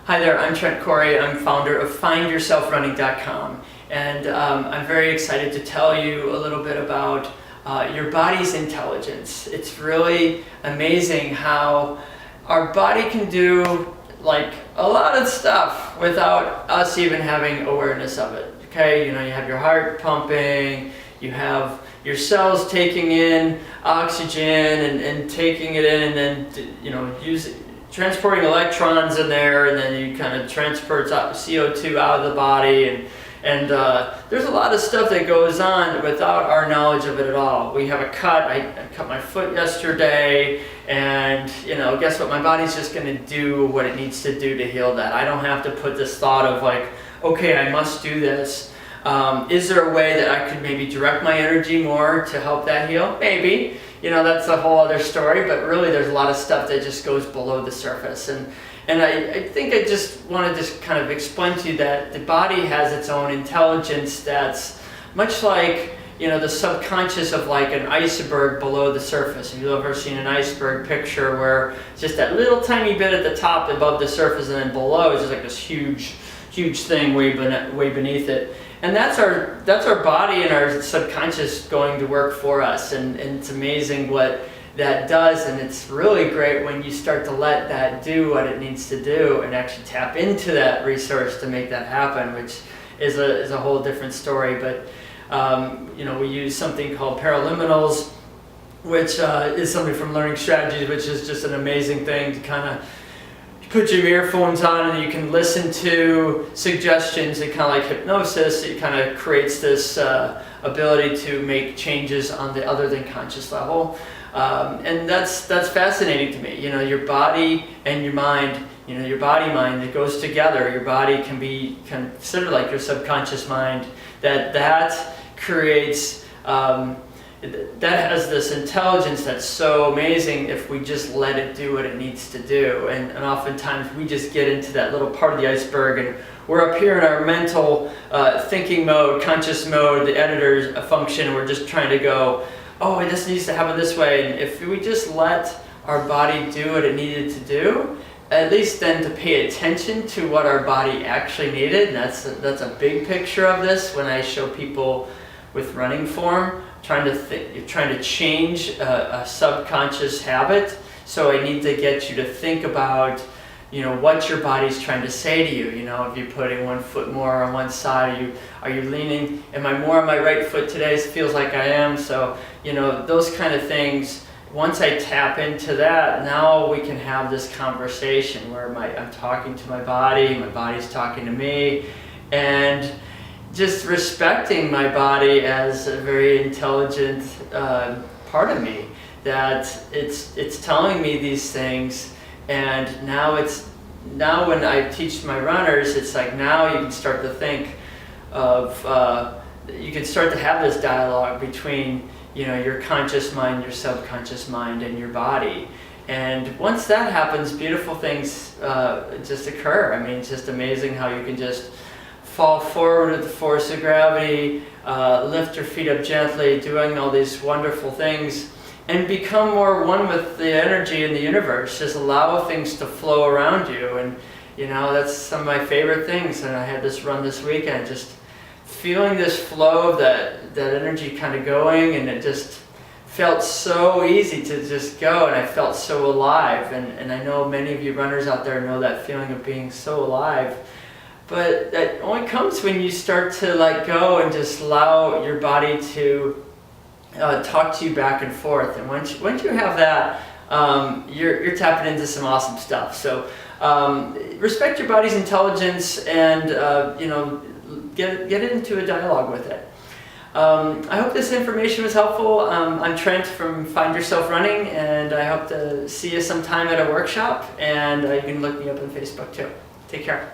Hi there, I'm Trent Corey. I'm founder of FindYourselfRunning.com, and I'm very excited to tell you a little bit about your body's intelligence. It's really amazing how our body can do like a lot of stuff without us even having awareness of it. Okay, you know, you have your heart pumping, you have your cells taking in oxygen and taking it in, and then, you know, transporting electrons in there, and then you kind of transport CO2 out of the body, and there's a lot of stuff that goes on without our knowledge of it at all. We have a cut. I cut my foot yesterday, and you know, guess what? My body's just going to do what it needs to do to heal that. I don't have to put this thought of like, okay, I must do this. Is there a way that I could maybe direct my energy more to help that heal? Maybe. You know, that's a whole other story, but really there's a lot of stuff that just goes below the surface. And I think I just want to just kind of explain to you that the body has its own intelligence that's much like, you know, the subconscious of like an iceberg below the surface. If you've ever seen an iceberg picture where it's just that little tiny bit at the top above the surface, and then below is just like this huge thing way beneath it. And that's our body and our subconscious going to work for us, and it's amazing what that does. And it's really great when you start to let that do what it needs to do and actually tap into that resource to make that happen, which is a whole different story. But you know, we use something called paraliminals, which is something from Learning Strategies, which is just an amazing thing to kind of put your earphones on and you can listen to suggestions. It kind of like hypnosis. It kind of creates this ability to make changes on the other than conscious level, and that's fascinating to me. You know, your body and your mind. You know, your body-mind, it goes together. Your body can be considered like your subconscious mind. That creates. That has this intelligence that's so amazing if we just let it do what it needs to do. And oftentimes we just get into that little part of the iceberg, and we're up here in our mental thinking mode, conscious mode, the editor's function, and we're just trying to go, oh, this needs to happen this way. And if we just let our body do what it needed to do, at least then to pay attention to what our body actually needed. And that's a big picture of this when I show people with running form, trying to change a subconscious habit. So I need to get you to think about, you know, what your body's trying to say to you. You know, if you're putting one foot more on one side, are you leaning? Am I more on my right foot today? It feels like I am. So, you know, those kind of things. Once I tap into that, now we can have this conversation where I'm talking to my body's talking to me, and just respecting my body as a very intelligent part of me, that it's telling me these things. And now when I teach my runners, it's like now you can start to think of you can start to have this dialogue between, you know, your conscious mind, your subconscious mind, and your body. And once that happens, beautiful things just occur. I mean, it's just amazing how you can just fall forward with the force of gravity, lift your feet up gently, doing all these wonderful things, and become more one with the energy in the universe. Just allow things to flow around you. And you know, that's some of my favorite things. And I had this run this weekend, just feeling this flow of that energy kind of going, and it just felt so easy to just go, and I felt so alive. And I know many of you runners out there know that feeling of being so alive. But that only comes when you start to let go and just allow your body to talk to you back and forth. And once you have that, you're tapping into some awesome stuff. So respect your body's intelligence, and you know, get into a dialogue with it. I hope this information was helpful. I'm Trent from Find Yourself Running, and I hope to see you sometime at a workshop. And you can look me up on Facebook too. Take care.